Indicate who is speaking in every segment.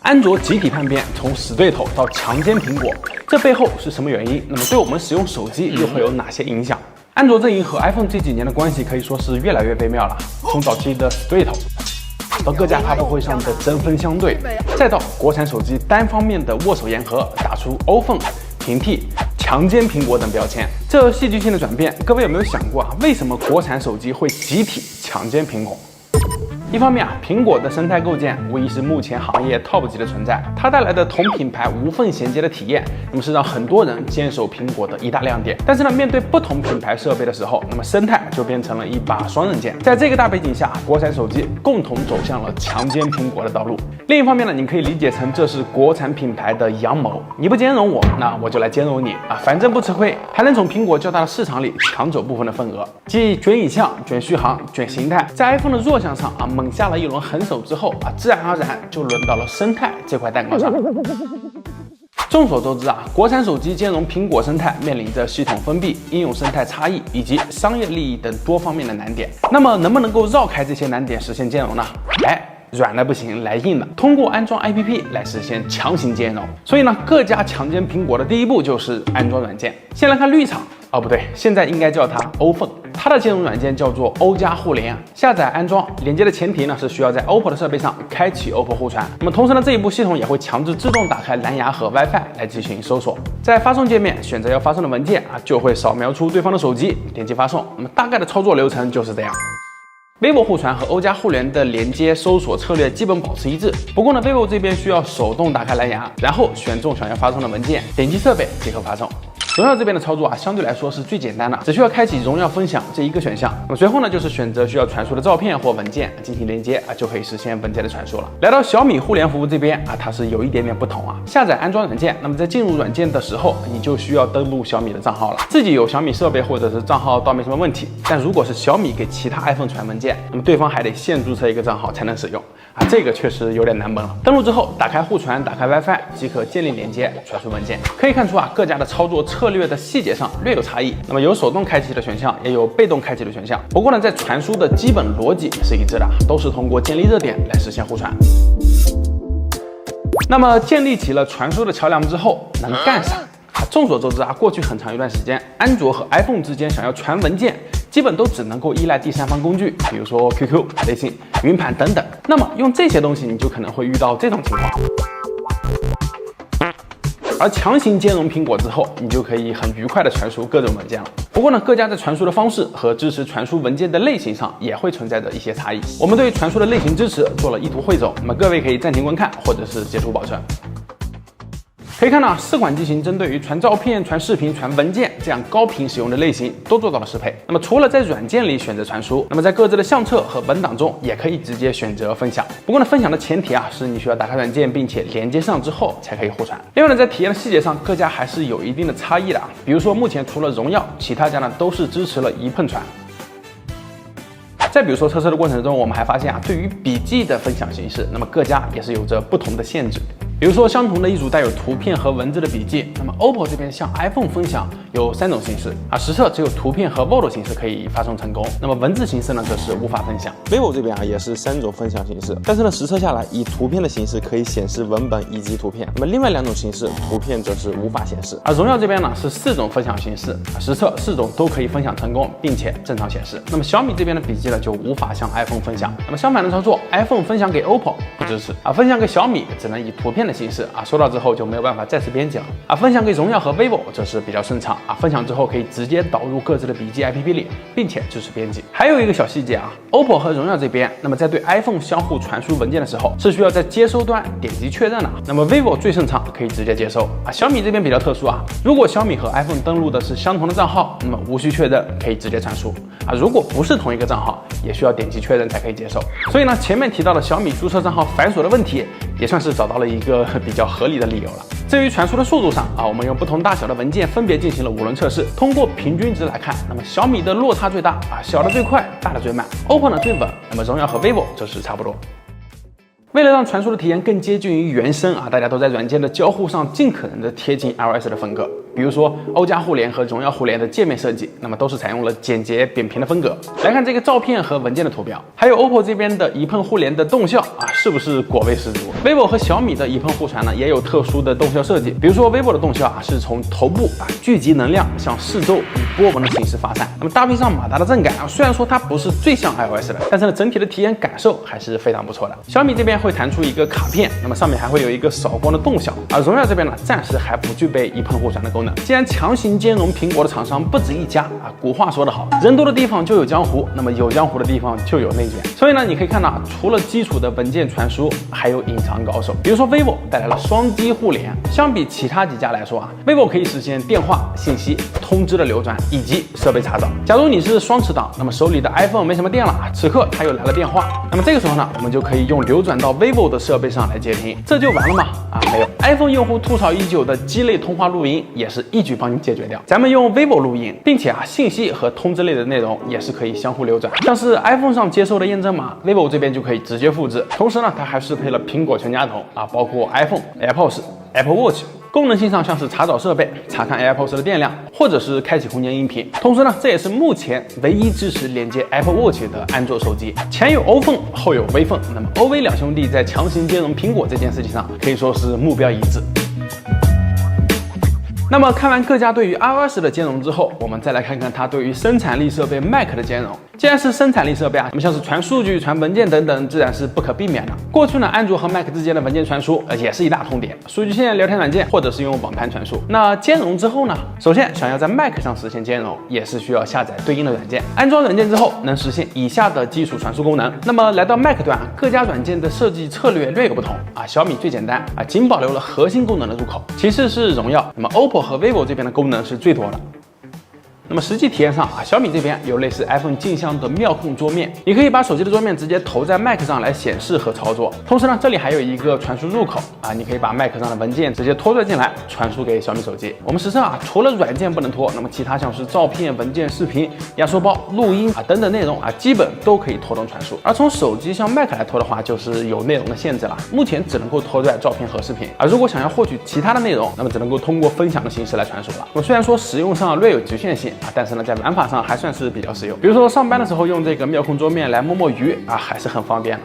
Speaker 1: 安卓集体叛变，从死对头到强奸苹果，这背后是什么原因？那么对我们使用手机又会有哪些影响？安卓阵营和 iPhone 这几年的关系可以说是越来越微妙了，从早期的死对头，到各家发布会上的针锋相对，再到国产手机单方面的握手言和，打出 iPhone、平替、强奸苹果等标签，这戏剧性的转变，各位有没有想过啊？为什么国产手机会集体强奸苹果？一方面啊，苹果的生态构建无疑是目前行业 top 级的存在，它带来的同品牌无缝衔接的体验，那么是让很多人坚守苹果的一大亮点。但是呢，面对不同品牌设备的时候，那么生态就变成了一把双刃剑。在这个大背景下，国产手机共同走向了强奸苹果的道路。另一方面呢，你可以理解成这是国产品牌的阳谋，你不兼容我，那我就来兼容你啊，反正不吃亏，还能从苹果较大的市场里抢走部分的份额。继卷影像、卷续航、卷形态，在 iPhone 的弱项上啊猛下了一轮狠手之后啊，自然而然就轮到了生态这块蛋糕上。众所周知啊，国产手机兼容苹果生态，面临着系统封闭、应用生态差异以及商业利益等多方面的难点。那么能不能够绕开这些难点实现兼容呢？软的不行，来硬的，通过安装 APP 来实现强行兼容。所以呢，各家强奸苹果的第一步就是安装软件。先来看绿厂，哦不对，现在应该叫它 iPhone。它的兼容软件叫做欧加互联，下载安装连接的前提呢是需要在 OPPO 的设备上开启 OPPO 互传。那么同时呢，这一步系统也会强制自动打开蓝牙和 WiFi 来进行搜索。在发送界面选择要发送的文件啊，就会扫描出对方的手机，点击发送。那么大概的操作流程就是这样。vivo 互传和欧加互联的连接搜索策略基本保持一致，不过呢 vivo 这边需要手动打开蓝牙，然后选中想要发送的文件，点击设备即可发送。荣耀这边的操作啊，相对来说是最简单的，只需要开启荣耀分享这一个选项。那么随后呢，就是选择需要传输的照片或文件进行连接啊，就可以实现文件的传输了。来到小米互联服务这边啊，它是有一点点不同啊。下载安装软件，那么在进入软件的时候，你就需要登录小米的账号了。自己有小米设备或者是账号倒没什么问题，但如果是小米给其他 iPhone 传文件，那么对方还得现注册一个账号才能使用啊，这个确实有点难蒙了。登录之后，打开互传，打开 WiFi 即可建立连接，传输文件。可以看出啊，各家的操作策略的细节上略有差异，那么有手动开启的选项，也有被动开启的选项。不过呢，在传输的基本逻辑是一致的，都是通过建立热点来实现互传。那么建立起了传输的桥梁之后，能干啥？众所周知啊，过去很长一段时间，安卓和 iPhone 之间想要传文件，基本都只能够依赖第三方工具，比如说 QQ、微信、云盘等等。那么用这些东西，你就可能会遇到这种情况。而强行兼容苹果之后，你就可以很愉快的传输各种文件了。不过呢，各家在传输的方式和支持传输文件的类型上也会存在着一些差异。我们对传输的类型支持做了一图汇总，那么各位可以暂停观看或者是截图保存。可以看到，4款机型针对于传照片、传视频、传文件这样高频使用的类型都做到了适配。那么除了在软件里选择传输，那么在各自的相册和文档中也可以直接选择分享。不过呢，分享的前提啊是你需要打开软件并且连接上之后才可以互传。另外呢，在体验的细节上，各家还是有一定的差异的啊。比如说，目前除了荣耀，其他家呢都是支持了一碰传。再比如说，测试的过程中，我们还发现啊，对于笔记的分享形式，那么各家也是有着不同的限制。比如说，相同的一组带有图片和文字的笔记，那么 OPPO 这边向 iPhone 分享有3种形式啊，实测只有图片和 Word 形式可以发送成功，那么文字形式呢则是无法分享。vivo 这边啊也是3种分享形式，但是呢实测下来，以图片的形式可以显示文本以及图片，那么另外2种形式图片则是无法显示。而荣耀这边呢是4种分享形式，实测4种都可以分享成功，并且正常显示。那么小米这边的笔记呢就无法向 iPhone 分享，那么相反的操作 ，iPhone 分享给 OPPO 不支持啊，分享给小米只能以图片的形式啊，收到之后就没有办法再次编辑了啊。分享给荣耀和 vivo 则是比较顺畅啊，分享之后可以直接导入各自的笔记 APP 里，并且支持编辑。还有一个小细节啊 ，OPPO 和荣耀这边，那么在对 iPhone 相互传输文件的时候，是需要在接收端点击确认的。那么 vivo 最顺畅，可以直接接收啊。小米这边比较特殊啊，如果小米和 iPhone 登录的是相同的账号，那么无需确认可以直接传输啊。如果不是同一个账号，也需要点击确认才可以接受。所以呢，前面提到的小米注册账号繁琐的问题，也算是找到了一个比较合理的理由了。至于传输的速度上啊，我们用不同大小的文件分别进行了5轮测试，通过平均值来看，那么小米的落差最大啊，小的最快，大的最慢 ，OPPO 呢最稳，那么荣耀和 vivo 则是差不多。为了让传输的体验更接近于原生啊，大家都在软件的交互上尽可能的贴近 iOS 的风格。比如说欧加互联和荣耀互联的界面设计，那么都是采用了简洁扁平的风格。来看这个照片和文件的图标，还有 OPPO 这边的一喷互联的动效啊，是不是果味十足 ？vivo 和小米的一喷互传呢，也有特殊的动效设计，比如说 vivo 的动效啊，是从头部聚集能量向四周以波纹的形式发散，那么搭配上马达的震感啊，虽然说它不是最像 iOS 的，但是呢，整体的体验感受还是非常不错的。小米这边会弹出一个卡片，那么上面还会有一个扫光的动效，而荣耀这边呢，暂时还不具备一喷互传的功能。既然强行兼容苹果的厂商不止一家啊，古话说得好，人多的地方就有江湖，那么有江湖的地方就有内卷。所以呢，你可以看到，除了基础的文件传输，还有隐藏高手，比如说 vivo 带来了双击互联。相比其他几家来说啊 ，vivo 可以实现电话、信息、通知的流转以及设备查找。假如你是双持档，那么手里的 iPhone 没什么电了，此刻它又来了电话，那么这个时候呢，我们就可以用流转到 vivo 的设备上来接听，这就完了吗？没有 ，iPhone 用户吐槽已久的机类通话录音也是一举帮你解决掉。咱们用 vivo 录音，并且信息和通知类的内容也是可以相互流转，像是 iPhone 上接收的验证码 ，vivo 这边就可以直接复制。同时呢，它还适配了苹果全家桶包括 iPhone、AirPods、Apple Watch。功能性上像是查找设备、查看 AirPods 的电量，或者是开启空间音频。同时呢，这也是目前唯一支持连接 Apple Watch 的安卓手机。前有 O-Phone， 后有 V-Phone， 那么 OV 两兄弟在强行兼容苹果这件事情上，可以说是目标一致。那么看完各家对于 iOS 的兼容之后，我们再来看看它对于生产力设备 Mac 的兼容。既然是生产力设备那么像是传数据、传文件等等，自然是不可避免的。过去呢，安卓和 Mac 之间的文件传输也是一大痛点，数据线、聊天软件或者是用网盘传输。那兼容之后呢，首先想要在 Mac 上实现兼容，也是需要下载对应的软件。安装软件之后，能实现以下的基础传输功能。那么来到 Mac 端，各家软件的设计策略略有不同小米最简单仅保留了核心功能的入口，其次是荣耀，那么 OPPO 和 vivo 这边的功能是最多的。那么实际体验上小米这边有类似 iPhone 镜像的妙控桌面，你可以把手机的桌面直接投在 Mac 上来显示和操作。同时呢，这里还有一个传输入口你可以把 Mac 上的文件直接拖拽进来，传输给小米手机。我们实测除了软件不能拖，那么其他像是照片、文件、视频、压缩包、录音等等内容基本都可以拖动传输。而从手机向 Mac 来拖的话，就是有内容的限制了，目前只能够拖拽照片和视频。如果想要获取其他的内容，那么只能够通过分享的形式来传输了。虽然说使用上略有局限性但是呢，在玩法上还算是比较实用。比如说上班的时候用这个妙控桌面来摸摸鱼还是很方便的。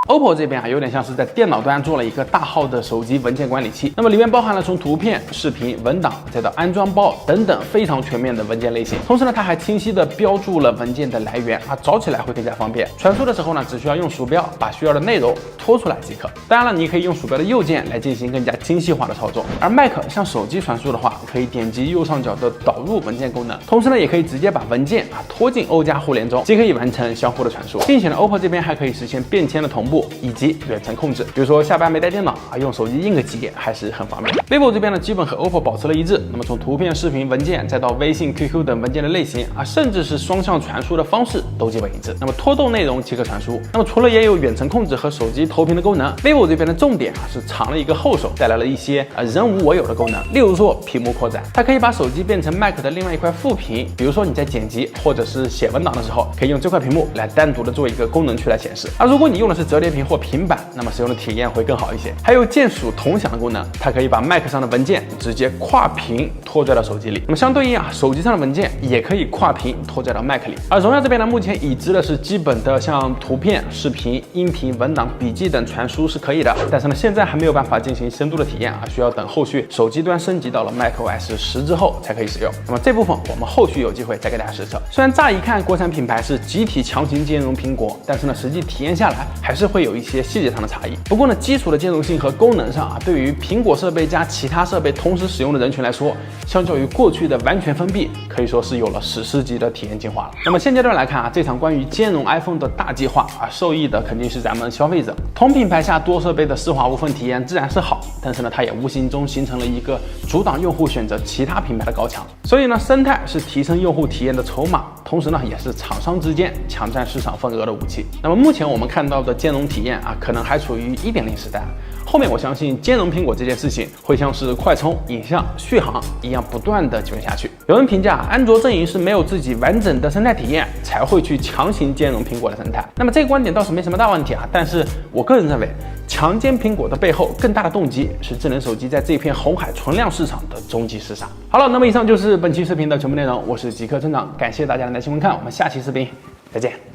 Speaker 1: OPPO 这边有点像是在电脑端做了一个大号的手机文件管理器，那么里面包含了从图片、视频、文档再到安装包等等非常全面的文件类型。同时呢，它还清晰的标注了文件的来源找起来会更加方便。传输的时候呢，只需要用鼠标把需要的内容拖出来即可。当然了，你可以用鼠标的右键来进行更加精细化的操作。而 Mac 像手机传输的话，可以点击右上角的导入文件功能，同时呢，也可以直接把文件拖进欧加互联中，即可以完成相互的传输。并且呢 ，OPPO 这边还可以实现便签的同步以及远程控制，比如说下班没带电脑用手机印个几还是很方便。vivo 这边呢，基本和 OPPO 保持了一致。那么从图片、视频、文件，再到微信、QQ 等文件的类型甚至是双向传输的方式都基本一致。那么拖动内容即可传输。那么除了也有远程控制和手机投屏的功能 ，vivo 这边的重点是藏了一个后手，带来了一些人无我有的功能，例如说屏幕扩展，它可以把手机变成 Mac 的另外一块副屏，比如说你在剪辑或者是写文档的时候，可以用这块屏幕来单独的做一个功能区来显示。而如果你用的是折叠屏或平板，那么使用的体验会更好一些。还有键鼠同享的功能，它可以把 Mac 上的文件直接跨屏拖拽到手机里。那么相对应手机上的文件也可以跨屏拖拽到 Mac 里。而荣耀这边呢，目前已知的是基本的像图片、视频、音频、文档、笔记等传输是可以的，但是呢，现在还没有办法进行深度的体验需要等后续手机端升级到了 macOS 10之后才可以使用。那么这部分我们后续有机会再给大家实测。虽然乍一看国产品牌是集体强行兼容苹果，但是呢，实际体验下来还是会有一些细节上的差异。不过呢，基础的兼容性和功能上对于苹果设备加其他设备同时使用的人群来说，相较于过去的完全封闭，可以说是有了史诗级的体验进化了。那么现阶段来看这场关于兼容 iPhone 的大计划受益的肯定是咱们消费者。同品牌下多设备的丝滑无缝体验自然是好，但是呢，它也无形中形成了一个阻挡用户选择其他品牌的高墙。所以呢，生态是提升用户体验的筹码，同时呢，也是厂商之间抢占市场份额的武器。那么目前我们看到的兼容体验啊，可能还处于1.0时代。后面我相信兼容苹果这件事情会像是快充、影像、续航一样不断的卷下去。有人评价安卓阵营是没有自己完整的生态体验，才会去强行兼容苹果的生态。那么这个观点倒是没什么大问题啊，但是我个人认为，强奸苹果的背后更大的动机是智能手机在这片红海存量市场的终极厮杀。好了，那么以上就是本期视频的全部内容，我是极客村长，感谢大家的耐心观看，我们下期视频再见。